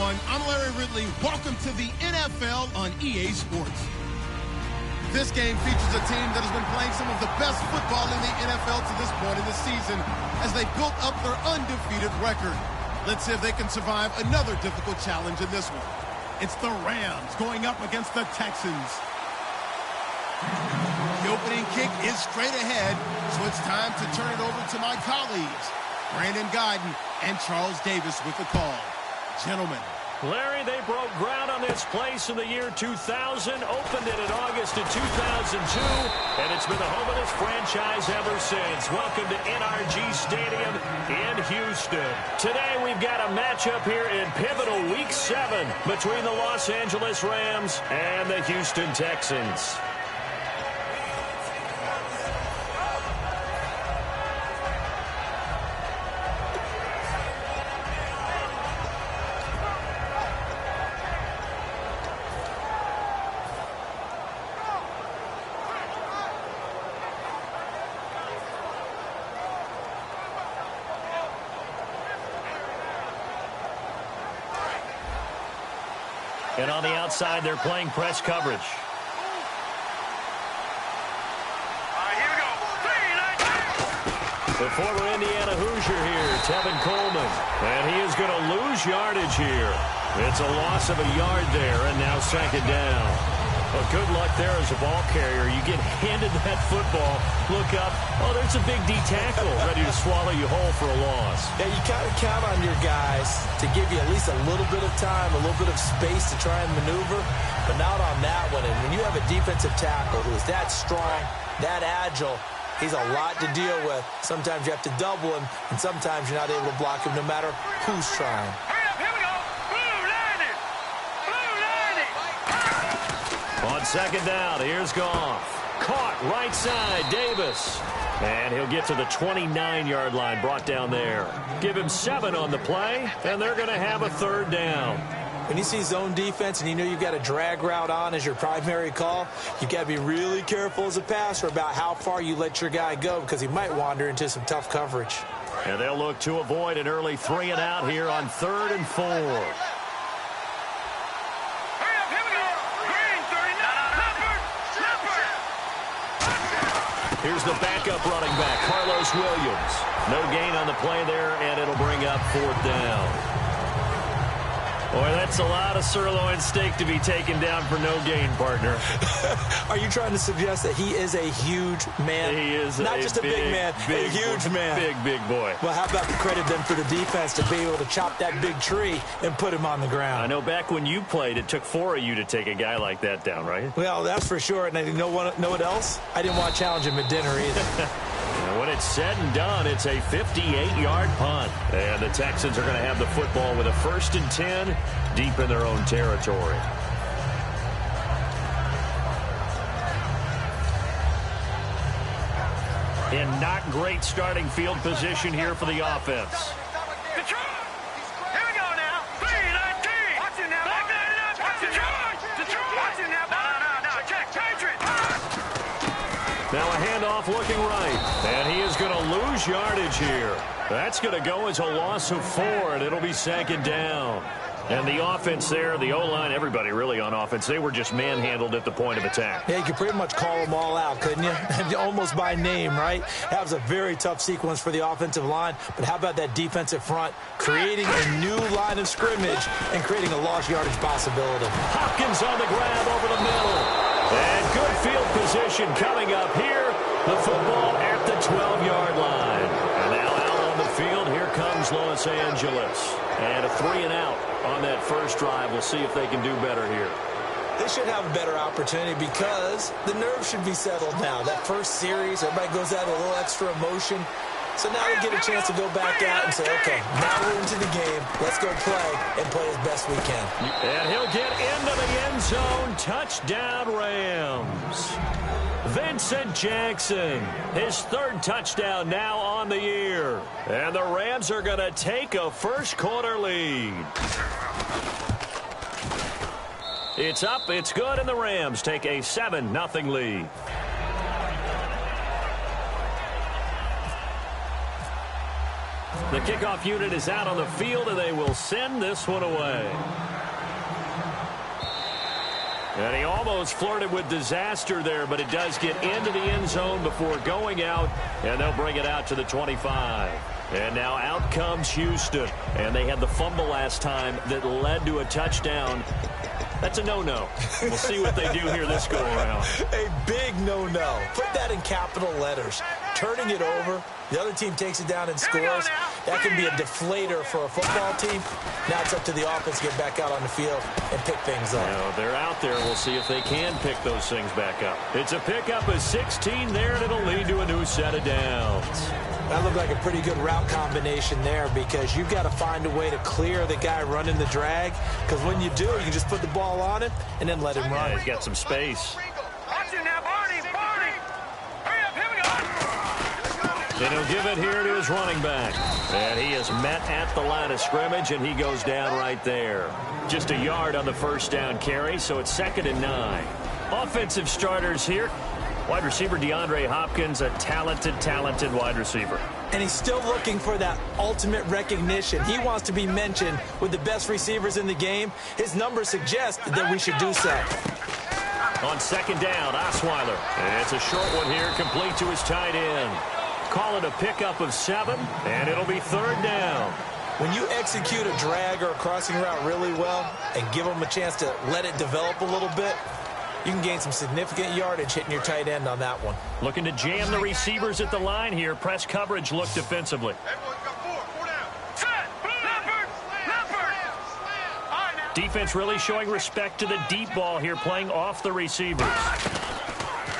everyone. I'm Larry Ridley. Welcome to the NFL on EA Sports. This game features a team that has been playing some of the best football in the NFL to this point in the season as they built up their undefeated record. Let's see if they can survive another difficult challenge in this one. It's the Rams going up against the Texans. The opening kick is straight ahead, so it's time to turn it over to my colleagues, Brandon Guyton and Charles Davis with the call. Gentlemen. Larry, they broke ground on this place in the year 2000, opened it in August of 2002, and it's been the home of this franchise ever since. Welcome to NRG Stadium in Houston. Today we've got a matchup here in pivotal Week 7 between the Los Angeles Rams and the Houston Texans. And on the outside, they're playing press coverage. The former Indiana Hoosier here, Tevin Coleman. And he is going to lose yardage here. It's a loss of a yard there, and now second down. Well, good luck there as a ball carrier. You get handed that football, look up, oh, there's a big D tackle ready to swallow you whole for a loss. Yeah, you kind of count on your guys to give you at least a little bit of time, a little bit of space to try and maneuver, but not on that one. And when you have a defensive tackle who is that strong, that agile, he's a lot to deal with. Sometimes you have to double him, and sometimes you're not able to block him no matter who's trying. On second down, here's Goff. Caught right side, Davis. And he'll get to the 29-yard line, brought down there. Give him 7 on the play, and they're going to have a third down. When you see zone defense and you know you've got a drag route on as your primary call, you've got to be really careful as a passer about how far you let your guy go because he might wander into some tough coverage. And they'll look to avoid an early 3 and out here on 3rd and 4. Here's the backup running back, Carlos Williams. No gain on the play there, and it'll bring up 4th down. Boy, that's a lot of sirloin steak to be taken down for no gain, partner. Are you trying to suggest that he is a huge man? He is not just a big man, a huge man. Big boy. Well, how about the credit then for the defense to be able to chop that big tree and put him on the ground? I know back when you played, it took 4 of you to take a guy like that down, right? Well, that's for sure. And you know what else? I didn't want to challenge him at dinner either. And when it's said and done, it's a 58-yard punt. And the Texans are going to have the football with a 1st and 10 deep in their own territory. In not great starting field position here for the offense. Now a handoff looking right. And he is going to lose yardage here. That's going to go as a loss of 4, and it'll be 2nd down. And the offense there, the O-line, everybody really on offense, they were just manhandled at the point of attack. Yeah, you could pretty much call them all out, couldn't you? Almost by name, right? That was a very tough sequence for the offensive line. But how about that defensive front creating a new line of scrimmage and creating a lost yardage possibility? Hopkins on the grab over the middle. And good field position coming up here. The football at the 12-yard line. And now out on the field, here comes Los Angeles. And a 3 and out on that first drive. We'll see if they can do better here. They should have a better opportunity because the nerves should be settled now. That first series, everybody goes out with a little extra emotion. So now they get a chance to go back out and say, okay, now we're into the game. Let's go play and play as best we can. And he'll get into the end zone. Touchdown, Rams. Vincent Jackson, his 3rd touchdown now on the year. And the Rams are going to take a first-quarter lead. It's up, it's good, and the Rams take a 7-0 lead. The kickoff unit is out on the field, and they will send this one away. And he almost flirted with disaster there, but it does get into the end zone before going out, and they'll bring it out to the 25. And now out comes Houston, and they had the fumble last time that led to a touchdown. That's a no-no. We'll see what they do here this go-around. A big no-no. Put that in capital letters. Turning it over, the other team takes it down and scores. That can be a deflator for a football team. Now it's up to the offense to get back out on the field and pick things up. Now, they're out there. We'll see if they can pick those things back up. It's a pickup of 16 there, and it'll lead to a new set of downs. That looked like a pretty good route combination there because you've got to find a way to clear the guy running the drag, because when you do, you can just put the ball on him and then let him run. Yeah, he's got some space. Watch it now, Barney. Hurry up, here we go. And he'll give it here to his running back. And he is met at the line of scrimmage, and he goes down right there. Just a yard on the first down carry, so it's 2nd and 9. Offensive starters here. Wide receiver DeAndre Hopkins, a talented wide receiver. And he's still looking for that ultimate recognition. He wants to be mentioned with the best receivers in the game. His numbers suggest that we should do so. On 2nd down, Osweiler. And it's a short one here, complete to his tight end. Call it a pickup of 7, and it'll be 3rd down. When you execute a drag or a crossing route really well and give them a chance to let it develop a little bit, you can gain some significant yardage hitting your tight end on that one. Looking to jam the receivers at the line here. Press coverage look defensively. Defense really showing respect to the deep ball here, playing off the receivers.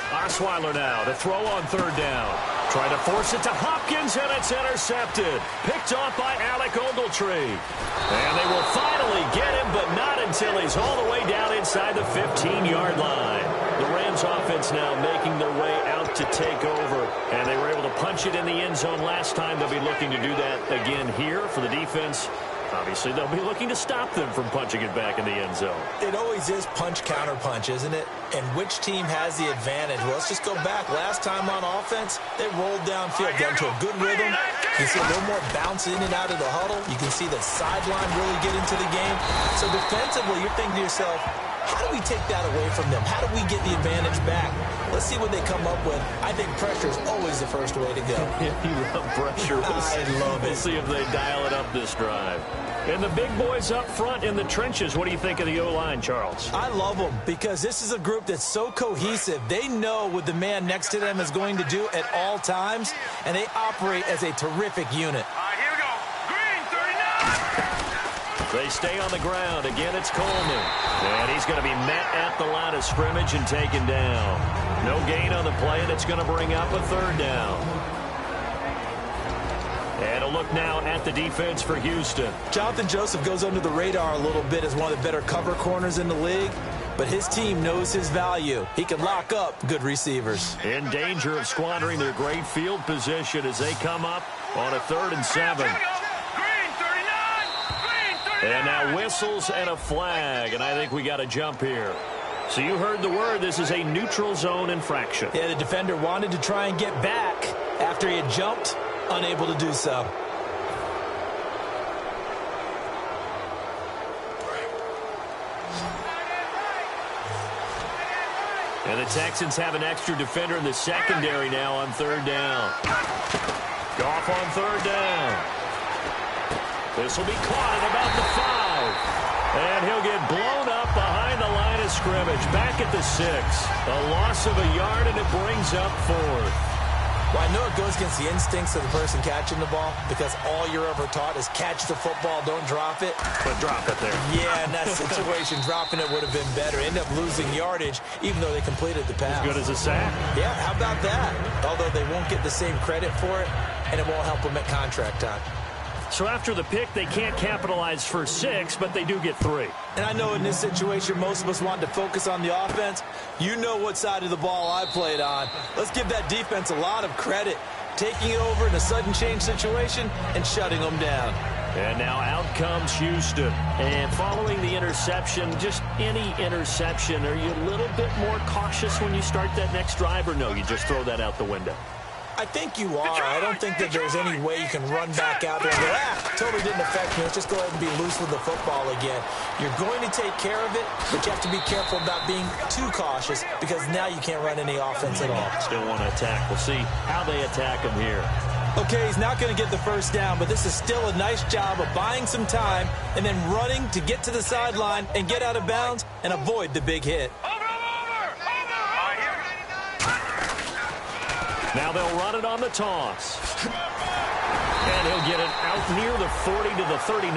Osweiler now to throw on 3rd down. Trying to force it to Hopkins, and it's intercepted. Picked off by Alec Ogletree. And they will finally get him, but not until he's all the way down inside the 15-yard line. The Rams offense now making their way out to take over, and they were able to punch it in the end zone last time. They'll be looking to do that again here for the defense. Obviously, they'll be looking to stop them from punching it back in the end zone. It always is punch-counter-punch, isn't it? And which team has the advantage? Well, let's just go back. Last time on offense, they rolled downfield, got into a good rhythm. You can see a little more bounce in and out of the huddle. You can see the sideline really get into the game. So defensively, you're thinking to yourself, how do we take that away from them? How do we get the advantage back? Let's see what they come up with. I think pressure is always the first way to go. You love pressure. I love it. We'll see if they dial it up this drive. And the big boys up front in the trenches, what do you think of the O-line, Charles? I love them because this is a group that's so cohesive. They know what the man next to them is going to do at all times, and they operate as a terrific unit. Here we go. Green, 39. They stay on the ground. Again, it's Coleman. And he's going to be met at the line of scrimmage and taken down. No gain on the play, and it's going to bring up a 3rd down. And a look now at the defense for Houston. Jonathan Joseph goes under the radar a little bit as one of the better cover corners in the league, but his team knows his value. He can lock up good receivers. In danger of squandering their great field position as they come up on a 3rd and 7. Green, 39. And now whistles and a flag, and I think we got a jump here. So you heard the word. This is a neutral zone infraction. Yeah, the defender wanted to try and get back after he had jumped. Unable to do so. And the Texans have an extra defender in the secondary now on 3rd down. Goff on 3rd down. This will be caught at about the 5. And he'll get blown up behind the line of scrimmage. Back at the 6. A loss of a yard, and it brings up 4th. Well, I know it goes against the instincts of the person catching the ball because all you're ever taught is catch the football, don't drop it. But drop it there. Yeah, in that situation, dropping it would have been better. End up losing yardage, even though they completed the pass. As good as a sack. Yeah, how about that? Although they won't get the same credit for it, and it won't help them at contract time. So after the pick, they can't capitalize for 6, but they do get 3. And I know in this situation, most of us want to focus on the offense. You know what side of the ball I played on. Let's give that defense a lot of credit. Taking it over in a sudden change situation and shutting them down. And now out comes Houston. And following the interception, just any interception, are you a little bit more cautious when you start that next drive, or no, you just throw that out the window? I think you are. I don't think that there's any way you can run back out there and go, totally didn't affect me. Let's just go ahead and be loose with the football again. You're going to take care of it, but you have to be careful about being too cautious because now you can't run any offense at all. Still want to attack. We'll see how they attack him here. Okay, he's not going to get the first down, but this is still a nice job of buying some time and then running to get to the sideline and get out of bounds and avoid the big hit. Now they'll run it on the toss. And he'll get it out near the 40 to the 39.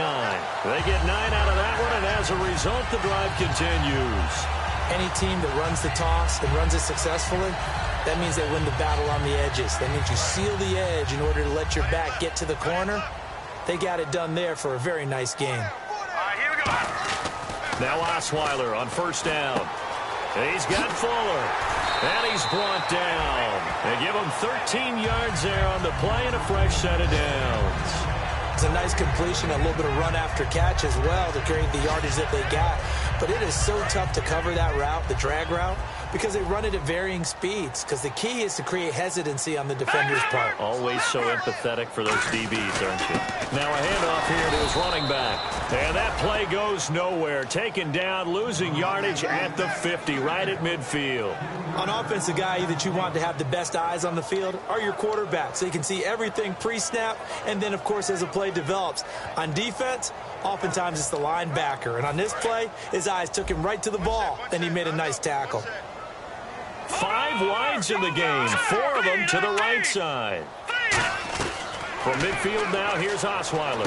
They get 9 out of that one, and as a result, the drive continues. Any team that runs the toss and runs it successfully, that means they win the battle on the edges. That means you seal the edge in order to let your back get to the corner. They got it done there for a very nice game. All right, here we go. Now Osweiler on first down. He's got Fuller. And he's brought down. They give him 13 yards there on the play and a fresh set of downs. It's a nice completion, a little bit of run after catch as well to create the yardage that they got. But it is so tough to cover that route, the drag route, because they run it at varying speeds. Because the key is to create hesitancy on the defender's part. Always so empathetic for those DBs, aren't you? Now a handoff here to his running back. And that play goes nowhere. Taken down, losing yardage at the 50, right at midfield. On offense, the guy that you want to have the best eyes on the field are your quarterbacks. So you can see everything pre-snap, and then, of course, as the play develops. On defense, oftentimes it's the linebacker. And on this play, his eyes took him right to the ball, and he made a nice tackle. 5 wides in the game, 4 of them to the right side. From midfield now, here's Osweiler.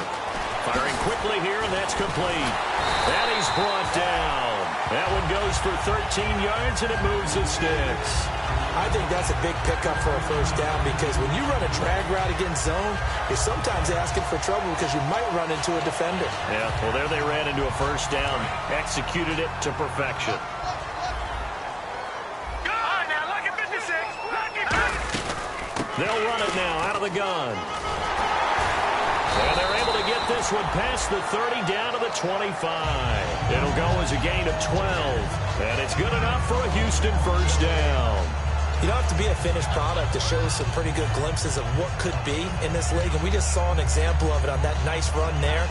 Firing quickly here, and that's complete. And he's brought down. That one goes for 13 yards, and it moves the sticks. I think that's a big pickup for a first down because when you run a drag route against zone, you're sometimes asking for trouble because you might run into a defender. Yeah, well, there they ran into a first down. Executed it to perfection. They'll run it now out of the gun. And they're able to get this one past the 30 down to the 25. It'll go as a gain of 12. And it's good enough for a Houston first down. You don't have to be a finished product to show some pretty good glimpses of what could be in this league. And we just saw an example of it on that nice run there.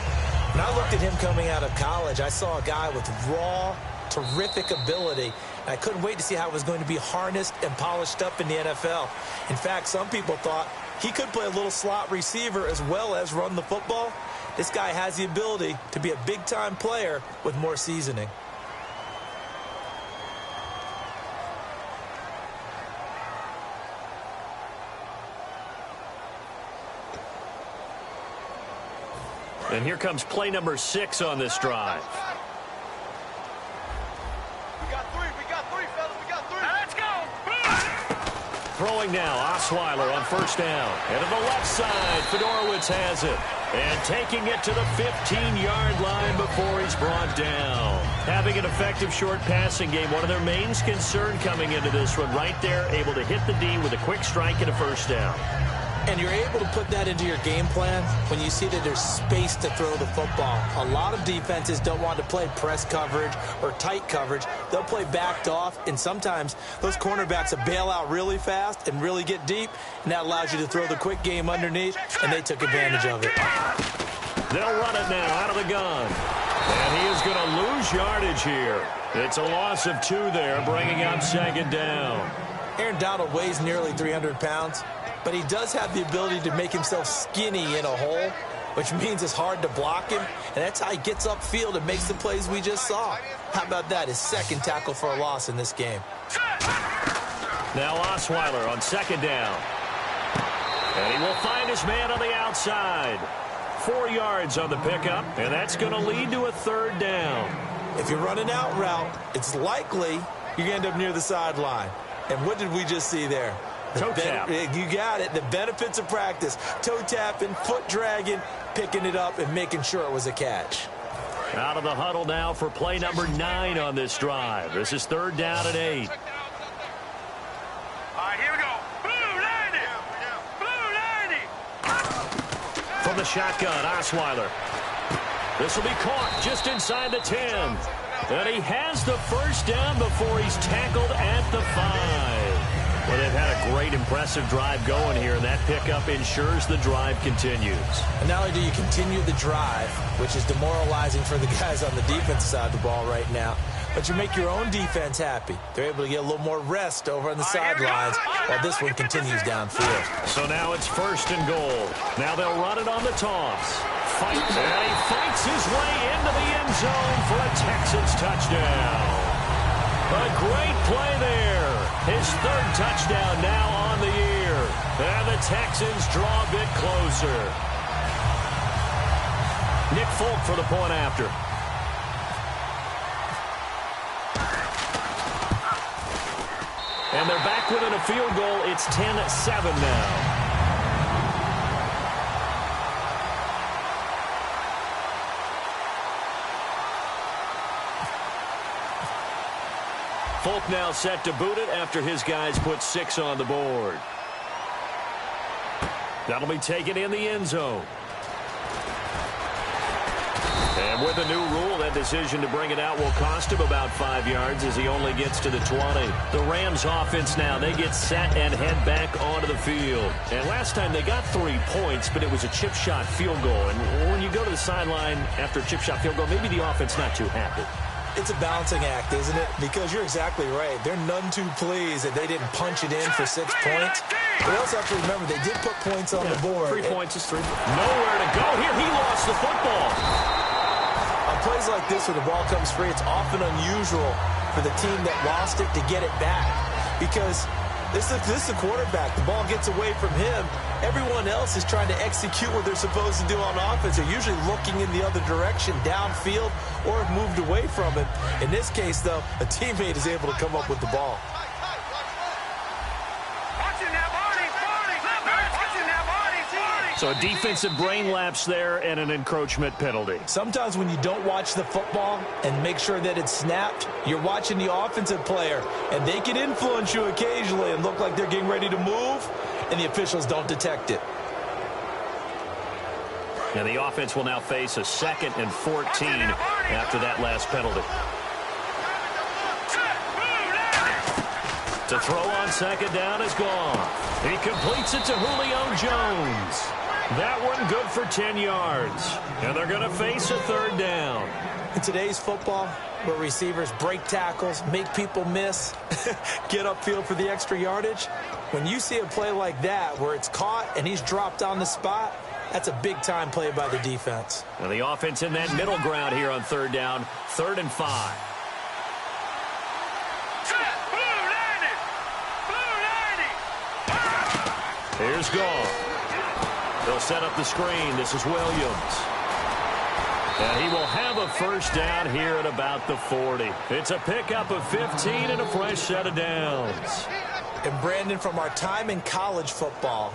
When I looked at him coming out of college, I saw a guy with raw, terrific ability. And I couldn't wait to see how it was going to be harnessed and polished up in the NFL. In fact, some people thought he could play a little slot receiver as well as run the football. This guy has the ability to be a big-time player with more seasoning. And here comes play number 6 on this drive. Throwing now, Osweiler on first down. And to the left side, Fedorowicz has it. And taking it to the 15-yard line before he's brought down. Having an effective short passing game, one of their main concern coming into this one, right there, able to hit the D with a quick strike and a first down. And you're able to put that into your game plan when you see that there's space to throw the football. A lot of defenses don't want to play press coverage or tight coverage. They'll play backed off, and sometimes those cornerbacks will bail out really fast and really get deep, and that allows you to throw the quick game underneath, and they took advantage of it. They'll run it now out of the gun. And he is going to lose yardage here. It's a loss of 2 there, bringing up second down. Aaron Donald weighs nearly 300 pounds. But he does have the ability to make himself skinny in a hole, which means it's hard to block him. And that's how he gets upfield and makes the plays we just saw. How about that? His second tackle for a loss in this game. Now Osweiler on second down. And he will find his man on the outside. 4 yards on the pickup, and that's going to lead to a third down. If you're running out route, it's likely you're going to end up near the sideline. And what did we just see there? Toe tap. You got it. The benefits of practice. Toe tapping, foot dragging, picking it up, and making sure it was a catch. Out of the huddle now for play number 9 on this drive. This is third down and 8. All right, here we go. Blue 90. Blue 90. From the shotgun, Osweiler. This will be caught just inside the 10. And he has the first down before he's tackled at the 5. Well, they've had a great, impressive drive going here, and that pickup ensures the drive continues. And not only do you continue the drive, which is demoralizing for the guys on the defense side of the ball right now, but you make your own defense happy. They're able to get a little more rest over on the sidelines while this one continues downfield. So now it's 1st and goal. Now they'll run it on the toss. And he fights his way into the end zone for a Texans touchdown. A great play there. His 3rd touchdown now on the year. And the Texans draw a bit closer. Nick Folk for the point after. And they're back within a field goal. It's 10-7 now. Folk now set to boot it after his guys put 6 on the board. That'll be taken in the end zone. And with the new rule, that decision to bring it out will cost him about 5 yards as he only gets to the 20. The Rams offense now, they get set and head back onto the field. And last time they got 3 points, but it was a chip shot field goal. And when you go to the sideline after a chip shot field goal, maybe the offense not too happy. It's a balancing act, isn't it? Because you're exactly right. They're none too pleased that they didn't punch it in for 6 points. But also have to remember, they did put points on the board. 3 points is 3. Nowhere to go here. He lost the football. On plays like this where the ball comes free, it's often unusual for the team that lost it to get it back. Because this is the quarterback. The ball gets away from him. Everyone else is trying to execute what they're supposed to do on offense. They're usually looking in the other direction, downfield, or have moved away from it. In this case, though, a teammate is able to come up with the ball. So a defensive brain lapse there and an encroachment penalty. Sometimes when you don't watch the football and make sure that it's snapped, you're watching the offensive player, and they can influence you occasionally and look like they're getting ready to move, and the officials don't detect it. And the offense will now face a 2nd and 14 after that last penalty. To throw on 2nd down is gone. He completes it to Julio Jones. That one good for 10 yards. And they're going to face a 3rd down. In today's football, where receivers break tackles, make people miss, get upfield for the extra yardage, when you see a play like that where it's caught and he's dropped on the spot, that's a big-time play by the defense. And the offense in that middle ground here on 3rd down, 3rd and 5. Here's Goff. They'll set up the screen. This is Williams. And he will have a 1st down here at about the 40. It's a pickup of 15 and a fresh set of downs. And Brandon, from our time in college football,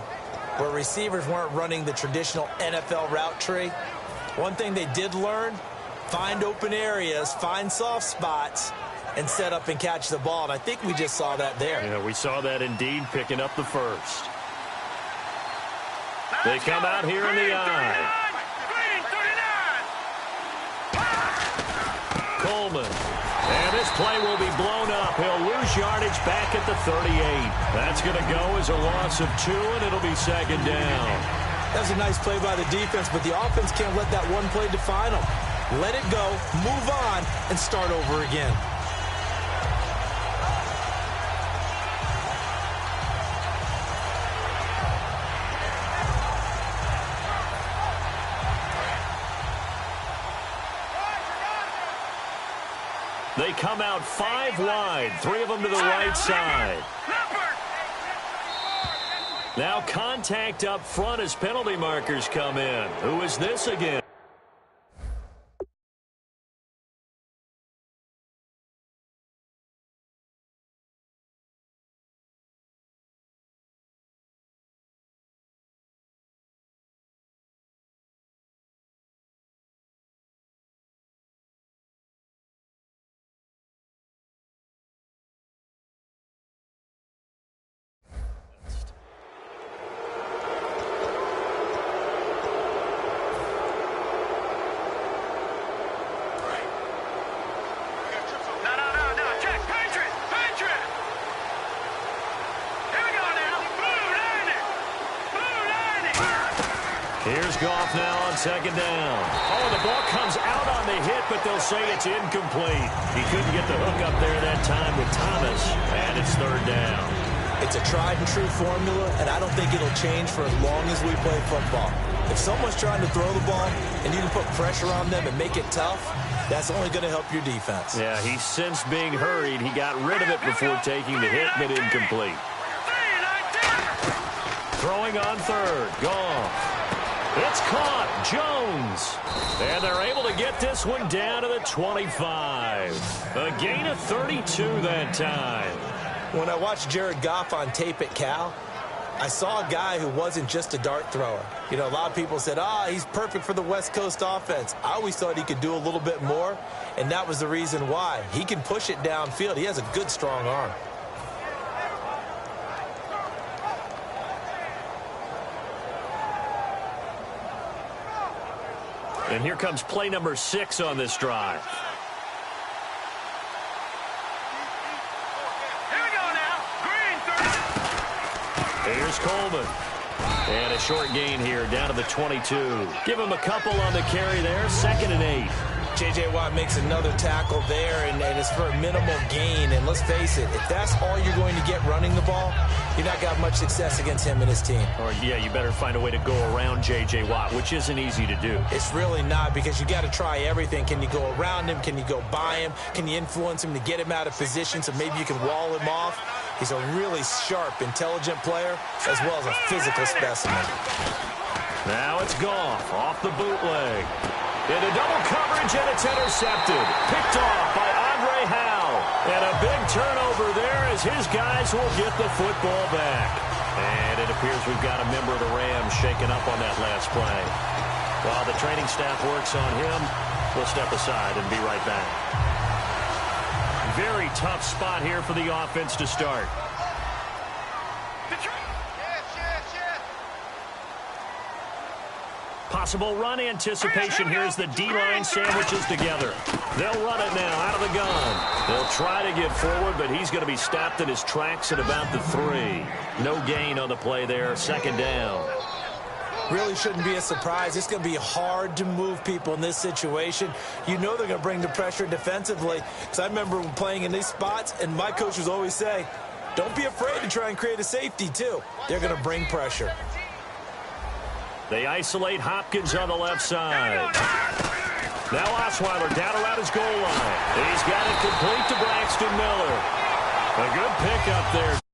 where receivers weren't running the traditional NFL route tree, one thing they did learn, find open areas, find soft spots, and set up and catch the ball. And I think we just saw that there. Yeah, we saw that indeed, picking up the 1st. They come out here in the eye. Coleman. And this play will be blown up. He'll lose yardage back at the 38. That's going to go as a loss of 2, and it'll be 2nd down. That was a nice play by the defense, but the offense can't let that one play define them. Let it go, move on, and start over again. They come out 5 wide, 3 of them to the right side. Now contact up front as penalty markers come in. Who is this again? Here's Goff now on second down. Oh, the ball comes out on the hit, but they'll say it's incomplete. He couldn't get the hook up there that time with Thomas, and it's third down. It's a tried-and-true formula, and I don't think it'll change for as long as we play football. If someone's trying to throw the ball and you can put pressure on them and make it tough, that's only going to help your defense. Yeah, he sensed being hurried. He got rid of it before taking the hit, but incomplete. Throwing on third. Goff. It's caught. Jones. And they're able to get this one down to the 25. A gain of 32 that time. When I watched Jared Goff on tape at Cal, I saw a guy who wasn't just a dart thrower. You know, a lot of people said, he's perfect for the West Coast offense. I always thought he could do a little bit more, and that was the reason why. He can push it downfield. He has a good, strong arm. And here comes play number 6 on this drive. Here's Coleman. And a short gain here down to the 22. Give him a couple on the carry there. 2nd and 8. J.J. Watt makes another tackle there, and it's for a minimal gain. And let's face it, if that's all you're going to get running the ball, you're not going to have much success against him and his team. Or, yeah, you better find a way to go around J.J. Watt, which isn't easy to do. It's really not, because you got to try everything. Can you go around him? Can you go by him? Can you influence him to get him out of position so maybe you can wall him off? He's a really sharp, intelligent player, as well as a physical specimen. Now it's Goff off the bootleg. Into double coverage, and it's intercepted. Picked off by Andre Howell. And a big turnover there as his guys will get the football back. And it appears we've got a member of the Rams shaken up on that last play. While the training staff works on him, we'll step aside and be right back. Very tough spot here for the offense to start. Possible run anticipation here as the D-line sandwiches together. They'll run it now out of the gun. They'll try to get forward, but he's going to be stopped in his tracks at about the 3. No gain on the play there. 2nd down. Really shouldn't be a surprise. It's going to be hard to move people in this situation. You know they're going to bring the pressure defensively. Because I remember playing in these spots, and my coach was always saying, don't be afraid to try and create a safety, too. They're going to bring pressure. They isolate Hopkins on the left side. Now Osweiler down around his goal line. He's got it complete to Braxton Miller. A good pickup there.